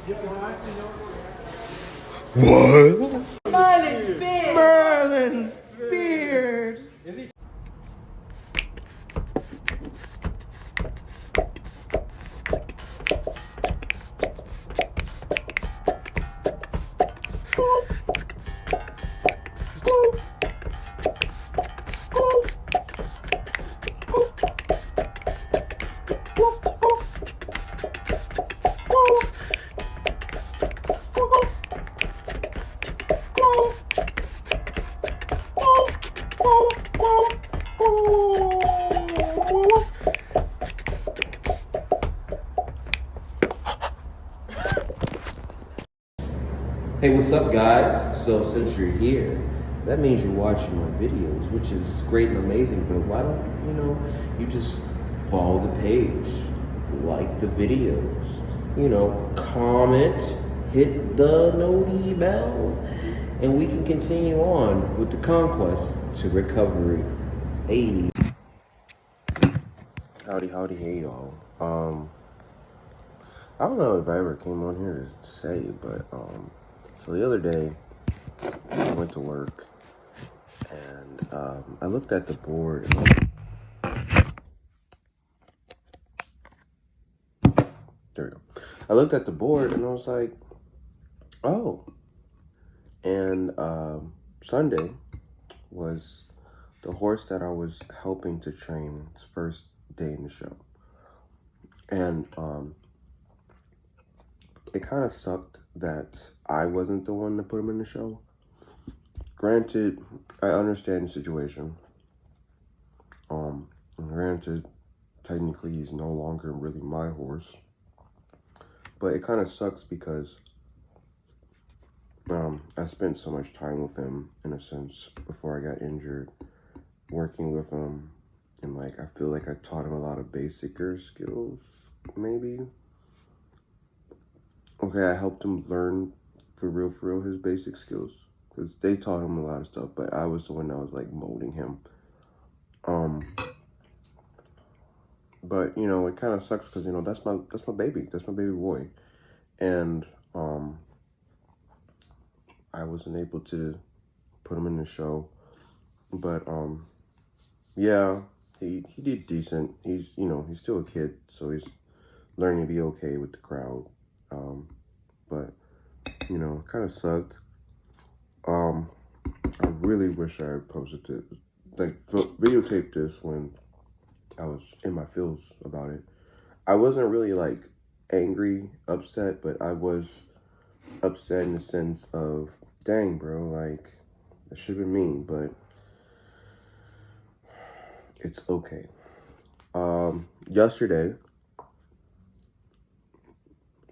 What? Merlin's beard. Merlin's beard. Hey, what's up, guys? So since you're here, that means you're watching my videos, which is great and amazing, but why don't, you just follow the page, like the videos, comment, hit the noti bell, and we can continue on with the conquest to recovery. Hey. Howdy, hey y'all. I don't know if I ever came on here to say, but so the other day I went to work and I looked at the board. There we go. I looked at the board and I was like, oh. And Sunday was the horse that I was helping to train its first day in the show. And it kind of sucked that I wasn't the one to put him in the show. Granted, I understand the situation. Granted, technically he's no longer really my horse. But it kind of sucks because I spent so much time with him, in a sense, before I got injured, working with him. And I feel like I taught him a lot of basicer skills, maybe. Okay, I helped him learn for real his basic skills, because they taught him a lot of stuff, but I was the one that was molding him. But it kind of sucks because that's my baby boy, and I wasn't able to put him in the show, but yeah, he did decent. He's he's still a kid, so he's learning to be okay with the crowd. But it kind of sucked. I really wish I had posted it, videotaped this when I was in my feels about it. I wasn't really angry, upset, but I was upset in the sense of, dang, bro, that should have been me, but it's okay. Yesterday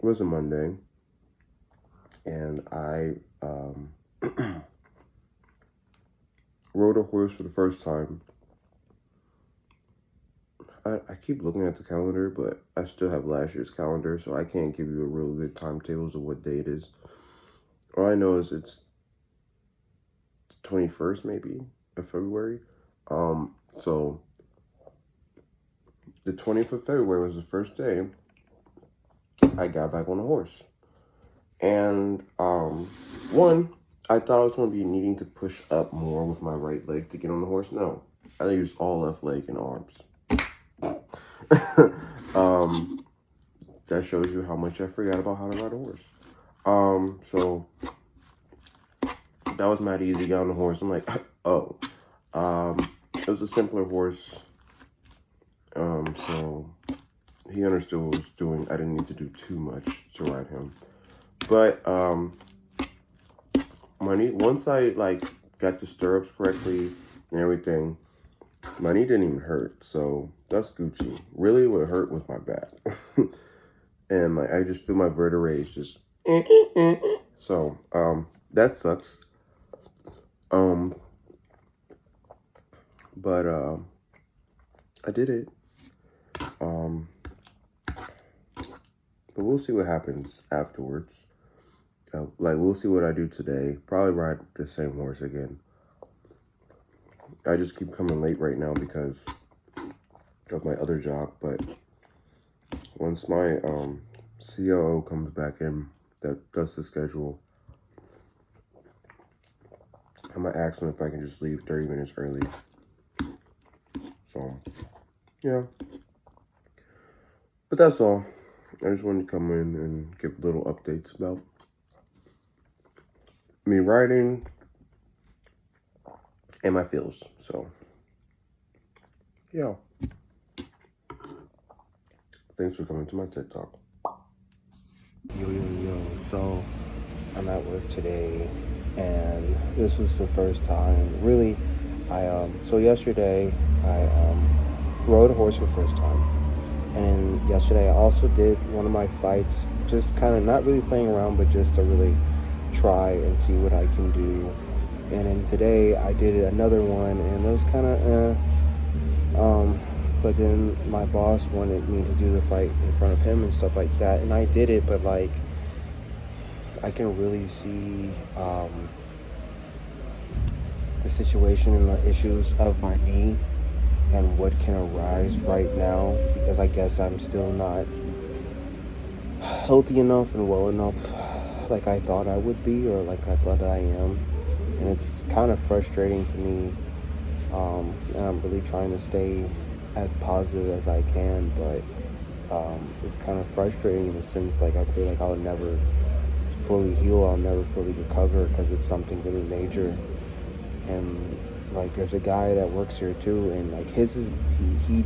was a Monday, and I rode a horse for the first time. I keep looking at the calendar, but I still have last year's calendar, so I can't give you a real good timetables of what day it is. All I know is it's the 21st, maybe, of February. So the 20th of February was the first day I got back on a horse. And one, I thought I was going to be needing to push up more with my right leg to get on the horse. No, I used all left leg and arms. That shows you how much I forgot about how to ride a horse. So that was mad easy. Got on the horse. I'm like, oh. It was a simpler horse. So he understood what I was doing. I didn't need to do too much to ride him. But once I got the stirrups correctly and everything, my knee didn't even hurt, so that's Gucci. Really, what hurt was my back. And I just feel my vertebrae just so that sucks. But I did it. But we'll see what happens afterwards. We'll see what I do today. Probably ride the same horse again. I just keep coming late right now because of my other job, but once my COO comes back in, that does the schedule. I'm gonna ask him if I can just leave 30 minutes early. So, yeah. But that's all. I just wanted to come in and give little updates about me writing and my feels. So, yeah. Thanks for coming to my TED Talk. Yo. So, I'm at work today, and this was the first time, really, so yesterday, I rode a horse for the first time. And then yesterday I also did one of my fights, just kind of not really playing around, but just to really try and see what I can do. And then today I did another one, and it was kind of but then my boss wanted me to do the fight in front of him and stuff like that, and I did it, but like I can really see the situation and the issues of my knee and what can arise right now, because I guess I'm still not healthy enough and well enough like I thought I would be, or like I thought I am. And it's kind of frustrating to me. And I'm really trying to stay as positive as I can, but it's kind of frustrating in the sense like I feel like I'll never fully heal, I'll never fully recover, because it's something really major. And like there's a guy that works here too, and like he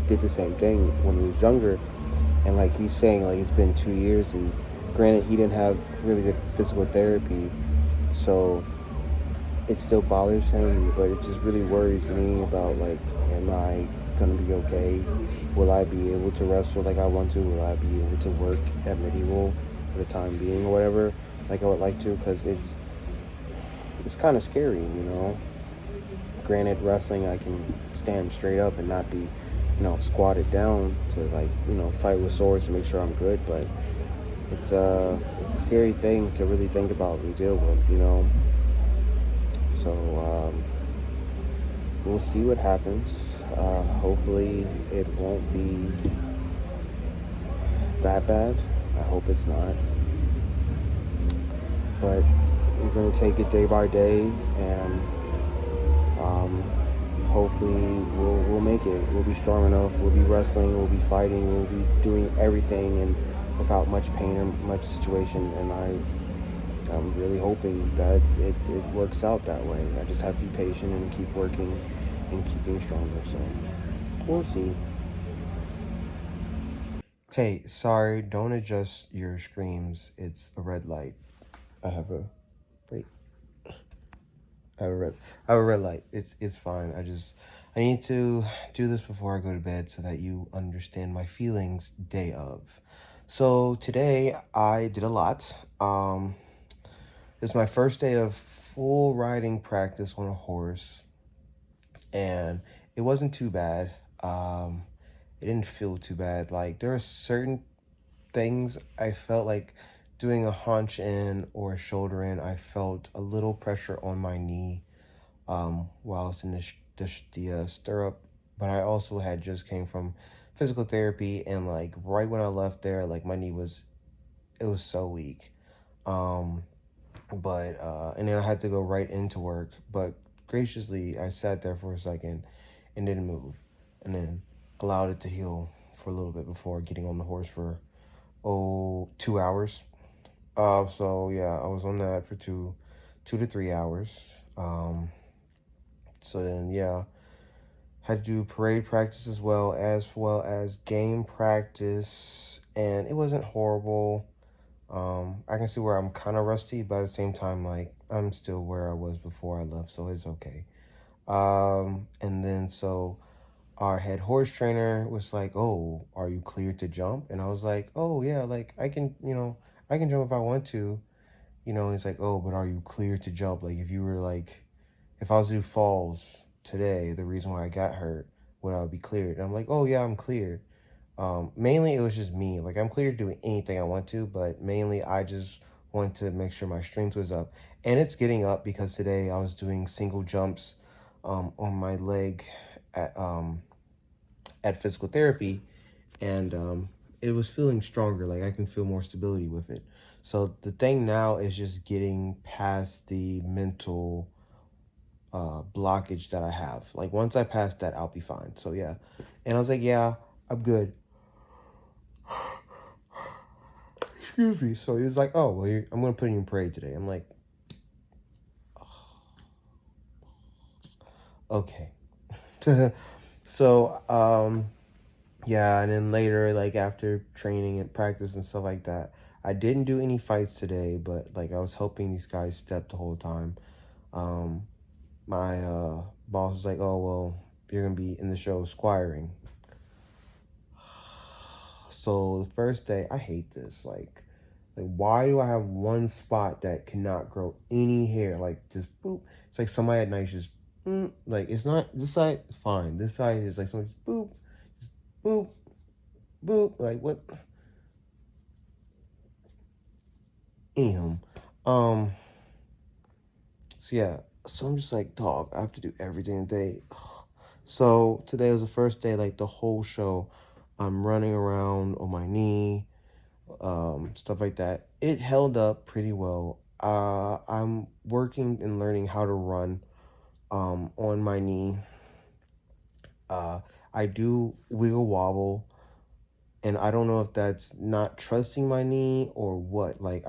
did the same thing when he was younger, and like he's saying like it's been 2 years, and granted he didn't have really good physical therapy, so it still bothers him, but it just really worries me about like, am I gonna be okay? Will I be able to wrestle like I want to? Will I be able to work at Medieval for the time being or whatever like I would like to? Because it's kind of scary, you know. Granted, wrestling, I can stand straight up and not be, squatted down to like, fight with swords to make sure I'm good. But it's a scary thing to really think about and deal with, So we'll see what happens. Hopefully, it won't be that bad. I hope it's not. But we're gonna take it day by day, and hopefully we'll make it. We'll be strong enough. We'll be wrestling. We'll be fighting. We'll be doing everything and without much pain or much situation. And I'm really hoping that it works out that way. I just have to be patient and keep working and keep being stronger. So we'll see. Hey, sorry, don't adjust your screams. It's a red light. I have a red light. It's fine. I need to do this before I go to bed so that you understand my feelings day of. So today I did a lot. It's my first day of full riding practice on a horse, and it wasn't too bad. It didn't feel too bad. Like there are certain things I felt like doing a haunch in or a shoulder in, I felt a little pressure on my knee while I was in the stirrup. But I also had just came from physical therapy, and like right when I left there, like my knee was so weak. And then I had to go right into work. But graciously, I sat there for a second and didn't move, and then allowed it to heal for a little bit before getting on the horse for 2 hours. So yeah, I was on that for 2 to 3 hours. So then yeah, had to do parade practice as well as game practice, and it wasn't horrible. I can see where I'm kind of rusty, but at the same time, like I'm still where I was before I left, so it's okay. And then so our head horse trainer was like, "Oh, are you cleared to jump?" And I was like, "Oh yeah, like I can, I can jump if I want to." He's like, "Oh, but are you cleared to jump? Like if you were like, if I was to do falls today, the reason why I got hurt, would I be cleared?" And I'm like, "Oh yeah, I'm cleared." Mainly it was just me. Like I'm clear to do anything I want to, but mainly I just want to make sure my strength was up. And it's getting up because today I was doing single jumps on my leg at at physical therapy, and it was feeling stronger. Like I can feel more stability with it. So the thing now is just getting past the mental blockage that I have. Like once I pass that, I'll be fine. So yeah. And I was like, yeah, I'm good. Excuse me. So he was like, oh, well, I'm going to put you in parade today. I'm like, okay. So, yeah, and then later, like after training and practice and stuff like that, I didn't do any fights today, but like I was helping these guys step the whole time. My boss was like, oh, well, you're going to be in the show squiring. So the first day, I hate this. Like why do I have one spot that cannot grow any hair? Like just boop. It's like somebody at night just like it's not this side fine. This side is like somebody just boop, boop, boop. Like what? Anyhow, so yeah. So I'm just like, dog. I have to do everything today. So today was the first day. Like the whole show, I'm running around on my knee. Stuff like that. It held up pretty well. I'm working and learning how to run on my knee. I do wiggle wobble, and I don't know if that's not trusting my knee or what. Like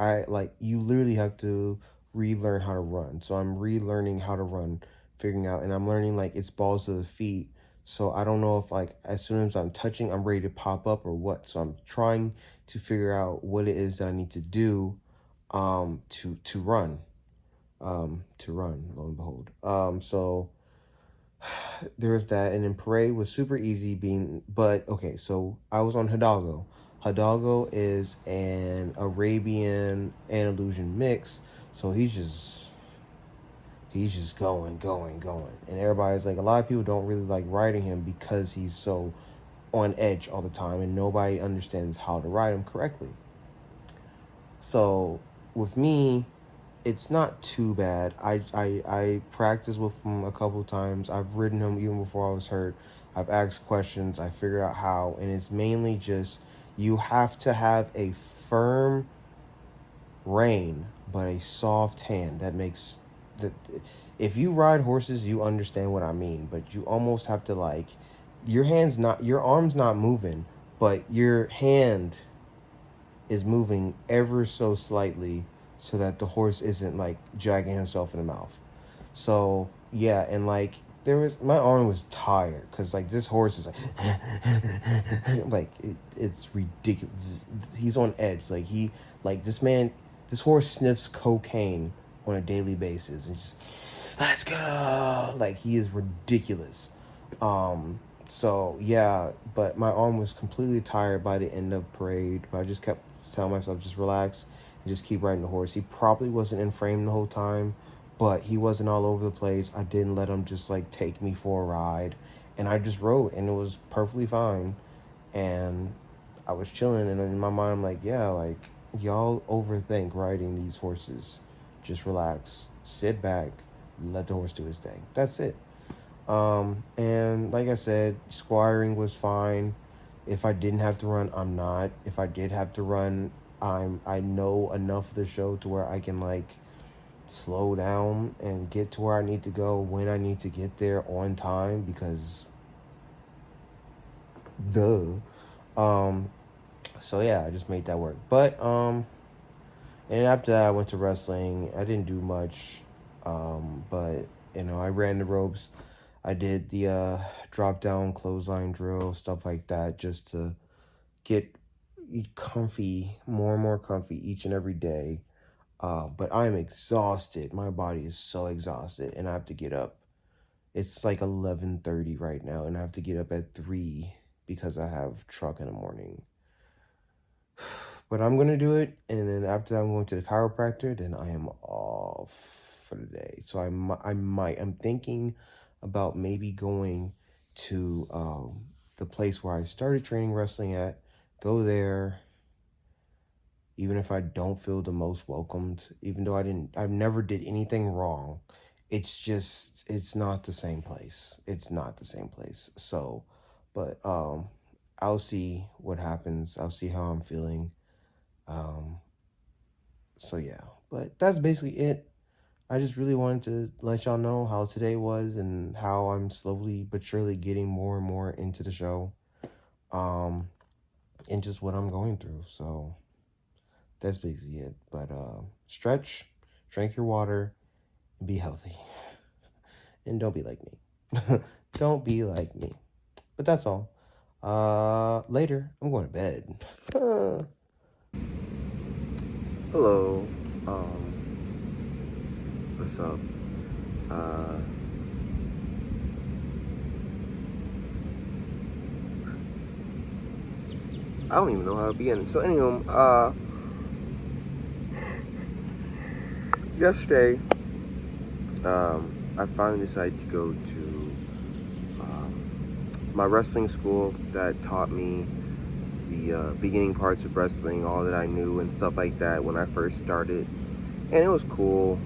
you literally have to relearn how to run. So I'm relearning how to run, figuring out, and I'm learning like it's balls to the feet. So I don't know if like as soon as I'm touching, I'm ready to pop up or what. So I'm trying to figure out what it is that I need to do to run. Lo and behold. So there's that, and then parade was super easy but okay, so I was on Hidalgo. Hidalgo is an Arabian Andalusian mix, so he's just going. And everybody's like, a lot of people don't really like riding him because he's so on edge all the time and nobody understands how to ride him correctly. So with me, it's not too bad. I practiced with him a couple of times. I've ridden him even before I was hurt. I've asked questions. I figured out how. And it's mainly just you have to have a firm rein, but a soft hand. That makes the. If you ride horses, you understand what I mean. But you almost have to like, your arm's not moving, but your hand is moving ever so slightly so that the horse isn't like dragging himself in the mouth. So yeah, and like my arm was tired because like this horse is like it's ridiculous. He's on edge. This horse sniffs cocaine on a daily basis and just let's go. Like he is ridiculous. So yeah, but my arm was completely tired by the end of parade. But I just kept telling myself, just relax and just keep riding the horse. He probably wasn't in frame the whole time, but he wasn't all over the place. I didn't let him just like take me for a ride, and I just rode, and it was perfectly fine. And I was chilling, and in my mind, I'm like, yeah, like y'all overthink riding these horses. Just relax, sit back, let the horse do his thing. That's it. And like I said, squiring was fine. If I didn't have to run, I'm not. If I did have to run, I know enough of the show to where I can like slow down and get to where I need to go when I need to get there on time because duh. So yeah, I just made that work. But and after that I went to wrestling. I didn't do much. But I ran the ropes. I did the drop down clothesline drill, stuff like that, just to get comfy, more and more comfy each and every day. But I'm exhausted. My body is so exhausted, and I have to get up. It's like 11:30 right now, and I have to get up at 3 because I have truck in the morning. But I'm gonna do it, and then after I'm going to the chiropractor, then I am off for the day. So I'm thinking about maybe going to the place where I started training wrestling at, go there, even if I don't feel the most welcomed, even though I've never did anything wrong. It's not the same place. It's not the same place. So, but I'll see what happens. I'll see how I'm feeling. So yeah, but that's basically it. I just really wanted to let y'all know how today was and how I'm slowly but surely getting more and more into the show. And just what I'm going through. So that's basically it. But stretch, drink your water, and be healthy. And don't be like me. Don't be like me. But that's all. Later, I'm going to bed. Hello. What's up? I don't even know how to begin. So anyway, yesterday, I finally decided to go to my wrestling school that taught me the beginning parts of wrestling, all that I knew and stuff like that when I first started. And it was cool.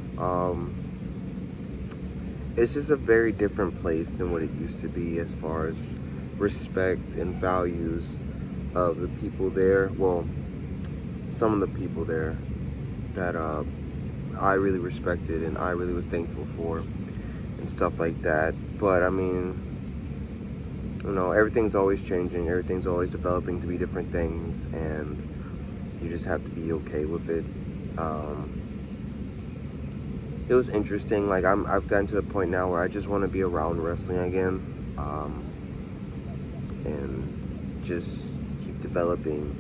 It's just a very different place than what it used to be as far as respect and values of the people there. Well, some of the people there that I really respected and I really was thankful for and stuff like that. But I mean, you know, everything's always changing. Everything's always developing to be different things, and you just have to be okay with it. It was interesting. Like I've gotten to the point now where I just want to be around wrestling again, and just keep developing.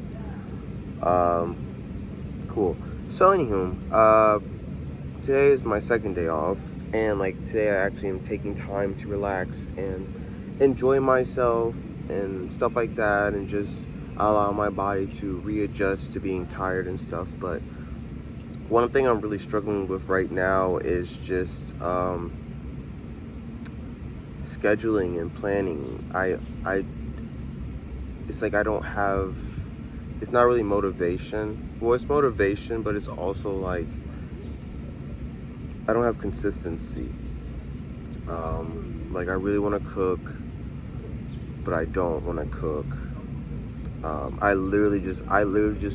Cool. So anywho, today is my second day off, and like today I actually am taking time to relax and enjoy myself and stuff like that, and just allow my body to readjust to being tired and stuff. But one thing I'm really struggling with right now is just scheduling and planning. It's like I don't have, it's not really motivation. Well, it's motivation, but it's also like I don't have consistency. Like I really want to cook, but I don't want to cook. I literally just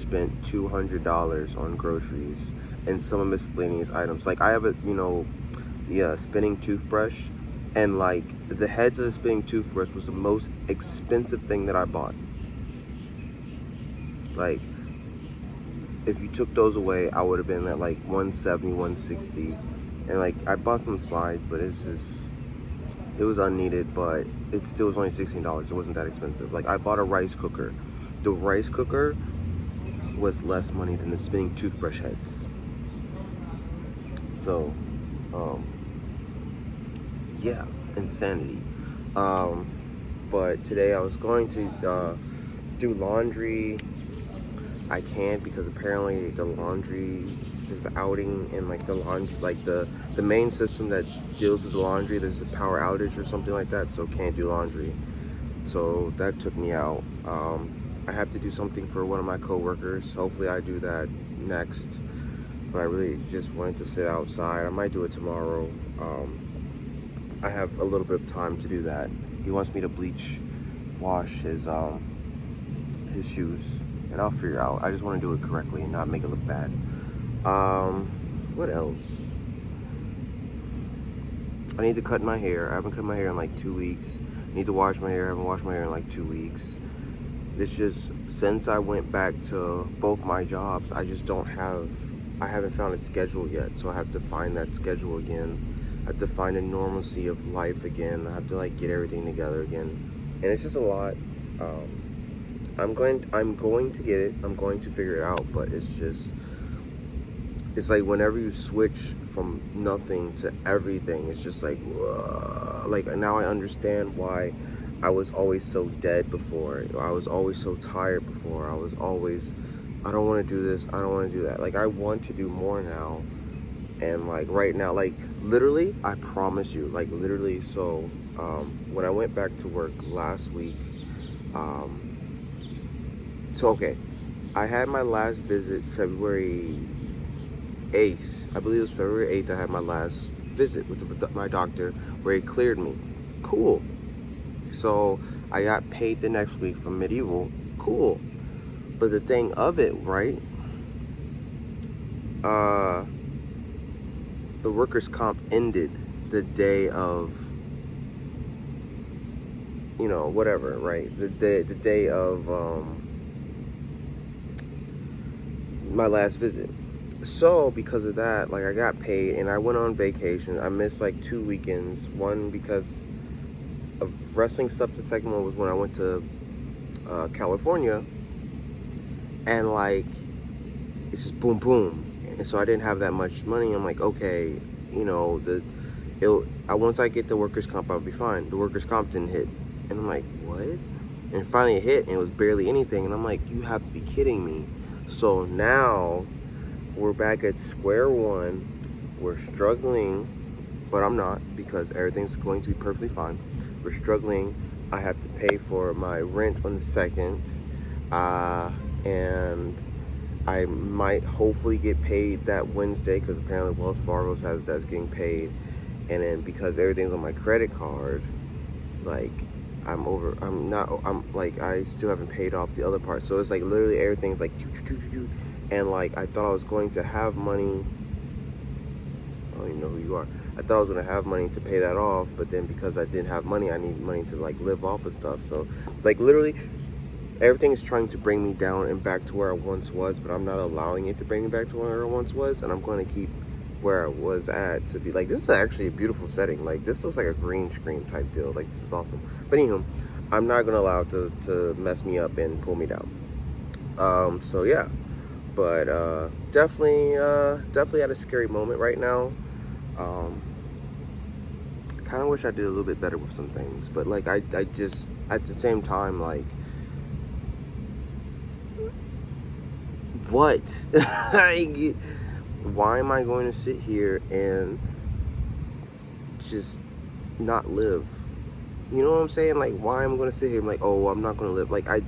spent $200 on groceries and some miscellaneous items. Like I have the spinning toothbrush, and like the heads of the spinning toothbrush was the most expensive thing that I bought. Like if you took those away, I would have been at like 170, 160. And like I bought some slides, but it was unneeded, but it still was only $16. It wasn't that expensive. Like I bought a rice cooker. The rice cooker was less money than the spinning toothbrush heads. So, yeah, insanity. But today I was going to do laundry. I can't because apparently the laundry is outing, and like the laundry, like the main system that deals with the laundry, there's a power outage or something like that, so can't do laundry. So that took me out. I have to do something for one of my coworkers. Hopefully I do that next. But I really just wanted to sit outside. I might do it tomorrow. I have a little bit of time to do that. He wants me to wash his shoes, and I'll figure out. I just want to do it correctly and not make it look bad. What else? I need to cut my hair. I haven't cut my hair in like 2 weeks. I need to wash my hair. I haven't washed my hair in like 2 weeks. It's just, since I went back to both my jobs, I haven't found a schedule yet. So I have to find that schedule again. I have to find a normalcy of life again. I have to like get everything together again. And it's just a lot. I'm going to get it. I'm going to figure it out, but it's like whenever you switch from nothing to everything, it's just like, whoa. Like now I understand why I was always so dead before. I was always so tired before. I was always, I don't want to do this. I don't want to do that. Like I want to do more now. And like right now, like literally, I promise you, like literally. So when I went back to work last week, I had my last visit February 8th. I believe it was February 8th. I had my last visit with my doctor where he cleared me. Cool. So I got paid the next week from Medieval. Cool. But the thing of it, right? The workers' comp ended the day of, you know, whatever, right? The day of my last visit. So because of that, like, I got paid and I went on vacation. I missed like 2 weekends. One because of wrestling stuff. The second one was when I went to California, and like, it's just boom boom. And so I didn't have that much money. I'm like, okay, you know, once I get the workers' comp, I'll be fine. The workers' comp didn't hit, and I'm like, what? And finally it hit, and it was barely anything. And I'm like, you have to be kidding me. So now we're back at square one. We're struggling, but I'm not, because everything's going to be perfectly fine. We're struggling. I have to pay for my rent on the 2nd, and I might hopefully get paid that Wednesday, because apparently Wells Fargo says that's getting paid. And then because everything's on my credit card, like, I still haven't paid off the other part. So it's like literally everything's like, and like, I thought I was going to have money. I don't even know who you are. I thought I was going to have money to pay that off, but then because I didn't have money, I need money to like live off of stuff. So like literally everything is trying to bring me down and back to where I once was, but I'm not allowing it to bring me back to where I once was, and I'm going to keep where I was at to be like, this is actually a beautiful setting. Like, this looks like a green screen type deal. Like, this is awesome. But anywho, I'm not going to allow it to mess me up and pull me down. So yeah, but definitely had a scary moment right now. I kind of wish I did a little bit better with some things, but like, I just, at the same time, like, what? Why am I going to sit here and just not live? You know what I'm saying? Like, why am I going to sit here and like, oh, I'm not going to live? Like, I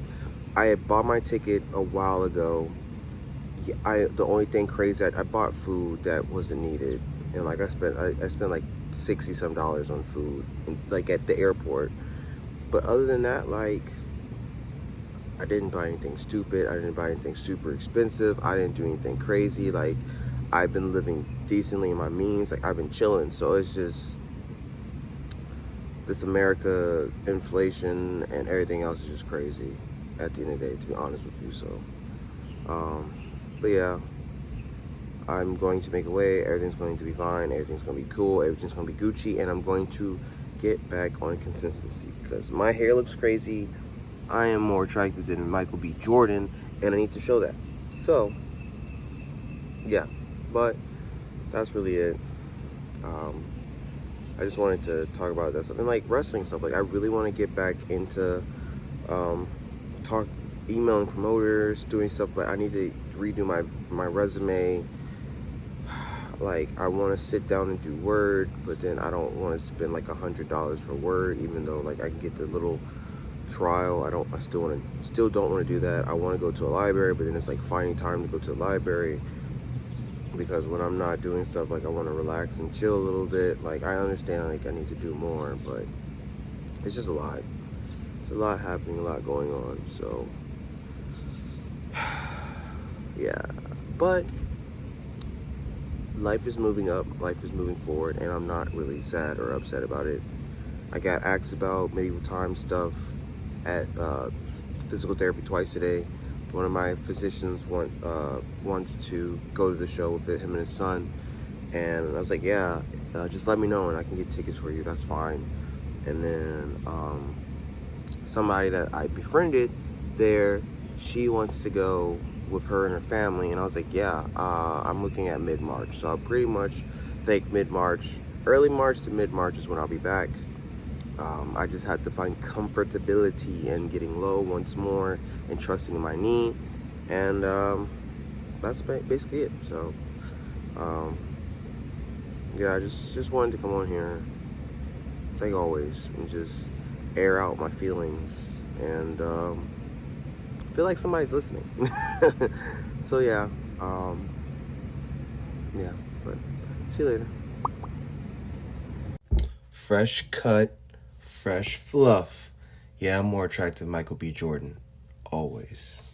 had bought my ticket a while ago. The only thing crazy, I bought food that wasn't needed, and like I spent like $60 some on food, like at the airport. But other than that, like, I didn't buy anything stupid. I didn't buy anything super expensive. I didn't do anything crazy. Like, I've been living decently in my means. Like, I've been chilling. So it's just this America, inflation, and everything else is just crazy at the end of the day, to be honest with you. So, but yeah, I'm going to make a way. Everything's going to be fine. Everything's going to be cool. Everything's going to be Gucci. And I'm going to get back on consistency, because my hair looks crazy. I am more attractive than Michael B. Jordan, and I need to show that. So, yeah, but that's really it. I just wanted to talk about that stuff, and like wrestling stuff. Like, I really want to get back into emailing promoters, doing stuff, but I need to redo my resume. Like, I want to sit down and do Word, but then I don't want to spend like $100 for Word, even though like I can get the little trial. I still don't want to do that. I want to go to a library, but then it's like finding time to go to the library, because when I'm not doing stuff, like, I want to relax and chill a little bit. Like, I understand, like, I need to do more, but it's just a lot. There's a lot happening, a lot going on. So yeah, but life is moving up, life is moving forward, and I'm not really sad or upset about it. I got asked about medieval time stuff at physical therapy twice a day. One of my physicians wants to go to the show with him and his son, and I was like, yeah, just let me know and I can get tickets for you, that's fine. And then somebody that I befriended there, she wants to go with her and her family, and I was like, yeah, I'm looking at mid-March, so I'll pretty much think mid-March, early March to mid-March is when I'll be back. I just had to find comfortability in getting low once more and trusting in my knee, and that's basically it. So yeah, I just wanted to come on here, like always, and just air out my feelings, and feel like somebody's listening. So yeah, yeah, but see you later. Fresh cut, fresh fluff. Yeah, I'm more attracted to Michael B. Jordan. Always.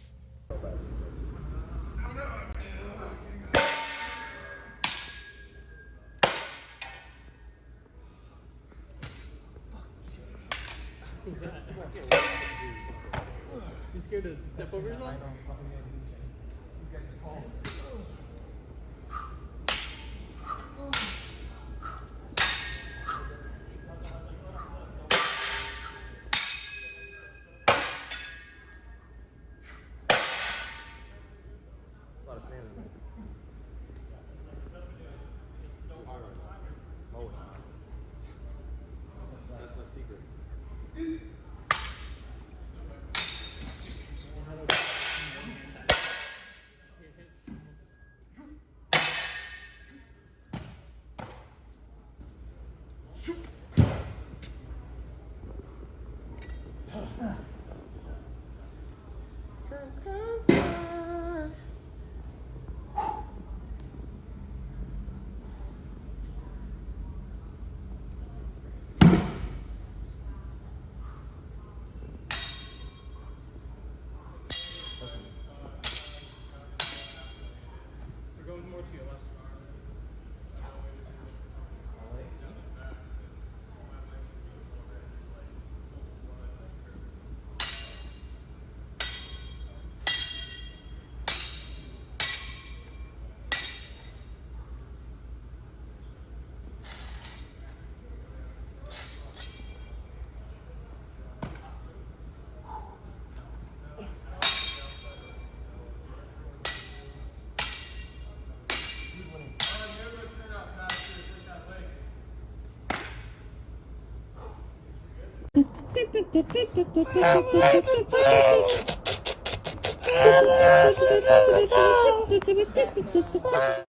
You scared to step over yourself? That's my secret. It goes more to your left.